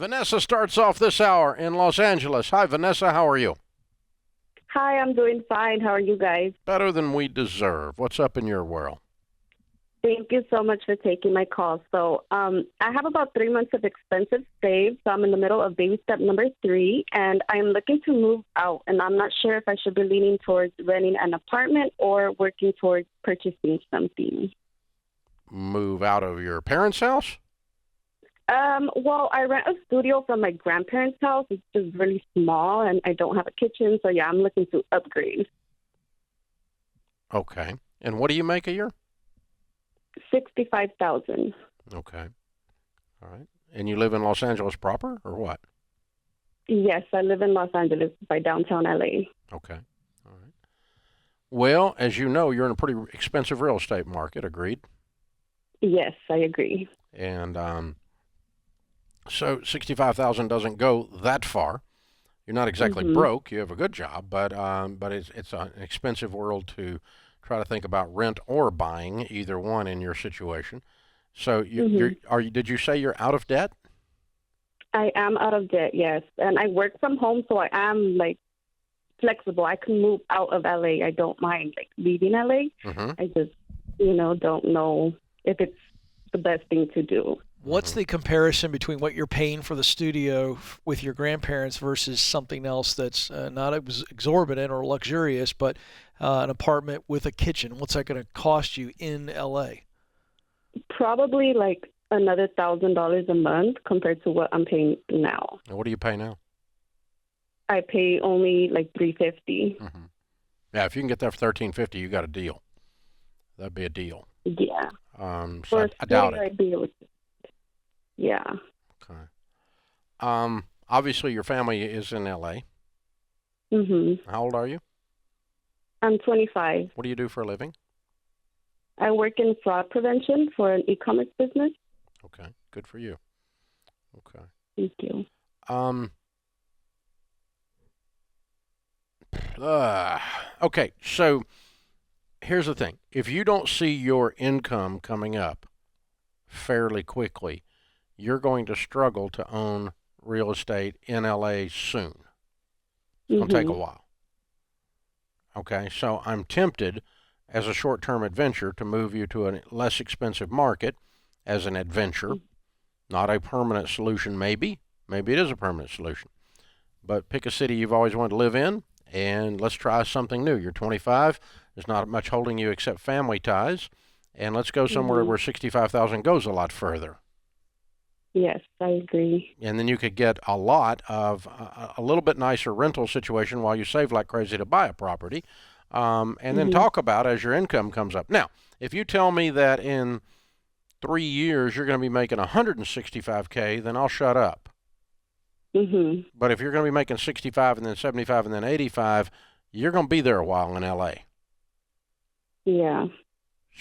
Vanessa starts off this hour in Los Angeles. Hi, Vanessa. How are you? Hi, I'm doing fine. How are you guys? Better than we deserve. What's up in your world? Thank you so much for taking my call. I have about 3 months of expenses saved. So I'm in the middle of baby step number 3, and I'm looking to move out. And I'm not sure if I should be leaning towards renting an apartment or working towards purchasing something. Move out of your parents' house? Well, I rent a studio from my grandparents' house. It's just really small, and I don't have a kitchen. So yeah, I'm looking to upgrade. Okay. And what do you make a year? 65,000. Okay. All right. And you live in Los Angeles proper, or what? Yes, I live in Los Angeles by downtown LA. Okay. All right. Well, as you know, you're in a pretty expensive real estate market. Agreed? Yes, I agree. And so 65,000 doesn't go that far. You're not exactly broke. You have a good job, but it's an expensive world to try to think about rent or buying, either one in your situation. So did you say you're out of debt? I am out of debt, yes. And I work from home, so I am like flexible. I can move out of LA. I don't mind like leaving LA. I just, don't know if it's the best thing to do. What's the comparison between what you're paying for the studio with your grandparents versus something else that's not exorbitant or luxurious, but an apartment with a kitchen? What's that going to cost you in LA? Probably like another $1,000 a month compared to what I'm paying now. And what do you pay now? I pay only like $350. Yeah, if you can get that for $1,350, you got a deal. That'd be a deal. Yeah. So I doubt it. I'd be able to. Yeah. Okay. Obviously, your family is in LA. How old are you? I'm 25. What do you do for a living? I work in fraud prevention for an e-commerce business. Okay, good for you. Okay. Thank you. Okay, so here's the thing. If you don't see your income coming up fairly quickly, you're going to struggle to own real estate in LA soon. It's going to take a while. Okay, so I'm tempted as a short-term adventure to move you to a less expensive market as an adventure, not a permanent solution maybe. Maybe it is a permanent solution. But pick a city you've always wanted to live in, and let's try something new. You're 25. There's not much holding you except family ties. And let's go somewhere where 65,000 goes a lot further. Yes, I agree. And then you could get a lot of a little bit nicer rental situation while you save like crazy to buy a property. And then talk about as your income comes up. Now, if you tell me that in 3 years you're going to be making 165K, then I'll shut up. But if you're going to be making 65 and then 75 and then 85, you're going to be there a while in LA. Yeah.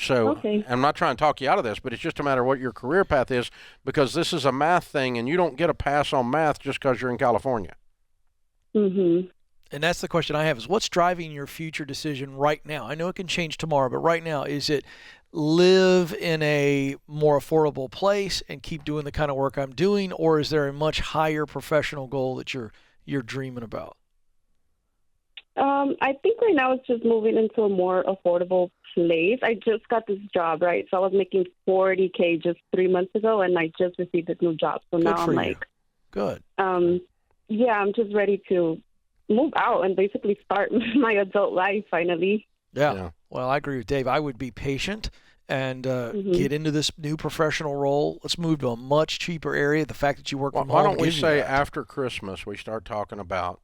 So okay. I'm not trying to talk you out of this, but it's just a matter of what your career path is, because this is a math thing, and you don't get a pass on math just because you're in California. And that's the question I have is what's driving your future decision right now? I know it can change tomorrow, but right now, is it live in a more affordable place and keep doing the kind of work I'm doing, or is there a much higher professional goal that you're dreaming about? I think right now it's just moving into a more affordable place. I just got this job, right? So I was making $40K just 3 months ago, and I just received this new job. So now I'm like, good. Yeah, I'm just ready to move out and basically start my adult life finally. Yeah. Well, I agree with Dave. I would be patient and get into this new professional role. Let's move to a much cheaper area. The fact that you work from home. Why don't we say after Christmas we start talking about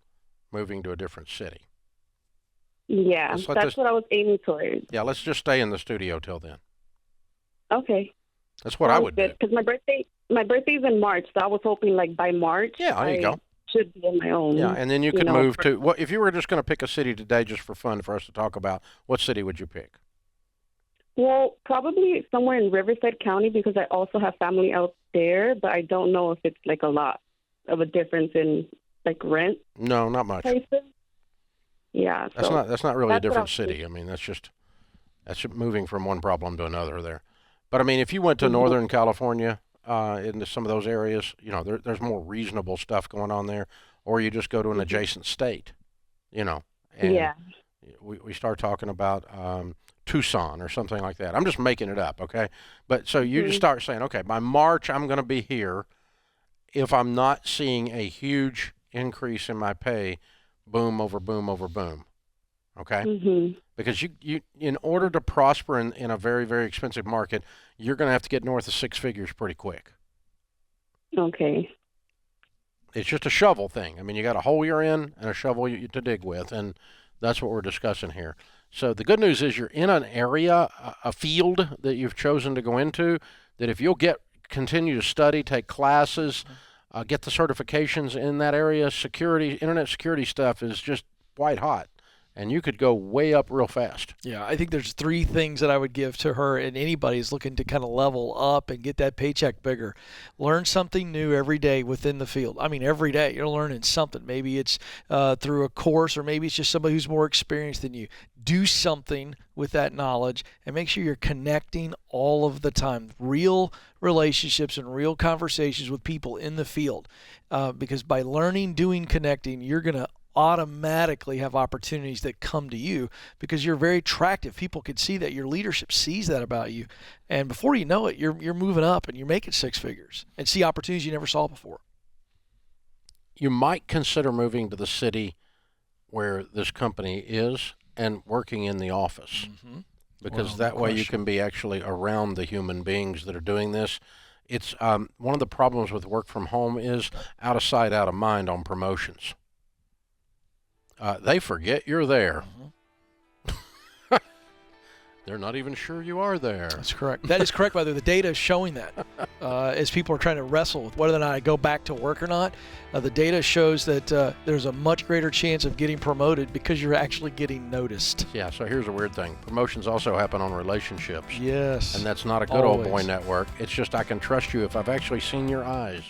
moving to a different city? Yeah, that's what I was aiming towards. Yeah, let's just stay in the studio till then. Okay. That's what I would do. Because my birthday's in March, so I was hoping like by March. Yeah, there you go. Should be on my own. Yeah, and then you could move to. What if you were just going to pick a city today, just for fun, for us to talk about? What city would you pick? Well, probably somewhere in Riverside County because I also have family out there, but I don't know if it's like a lot of a difference in like rent. No, not much. Prices. Yeah, that's not really a different city. I mean, that's moving from one problem to another there. But I mean, if you went to Northern California, into some of those areas, there's more reasonable stuff going on there, or you just go to an adjacent state, and Yeah. we start talking about Tucson or something like that. I'm just making it up, okay? But so you just start saying, okay, by March I'm going to be here. If I'm not seeing a huge increase in my pay, boom over boom over boom, okay? Because you in order to prosper in a very, very expensive market, you're going to have to get north of six figures pretty quick. Okay. It's just a shovel thing. I mean, you got a hole you're in and a shovel to dig with, and that's what we're discussing here. So the good news is you're in an area, a field that you've chosen to go into, that if you'll continue to study, take classes, get the certifications in that area, internet security stuff is just white hot. And you could go way up real fast. Yeah, I think there's 3 things that I would give to her and anybody who's looking to kind of level up and get that paycheck bigger. Learn something new every day within the field. I mean, every day you're learning something. Maybe it's through a course, or maybe it's just somebody who's more experienced than you. Do something with that knowledge and make sure you're connecting all of the time. Real relationships and real conversations with people in the field. Because by learning, doing, connecting, you're going to automatically have opportunities that come to you because you're very attractive. People can see that. Your leadership sees that about you. And before you know it, you're moving up and you're making six figures and see opportunities you never saw before. You might consider moving to the city where this company is and working in the office. Because that way you can be actually around the human beings that are doing this. It's one of the problems with work from home is out of sight, out of mind on promotions. They forget you're there. They're not even sure you are there. That's correct. That is correct, by the way. The data is showing that. As people are trying to wrestle with whether or not I go back to work or not, the data shows that there's a much greater chance of getting promoted because you're actually getting noticed. Yeah, so here's a weird thing. Promotions also happen on relationships. Yes. And that's not a good old boy network. It's just I can trust you if I've actually seen your eyes.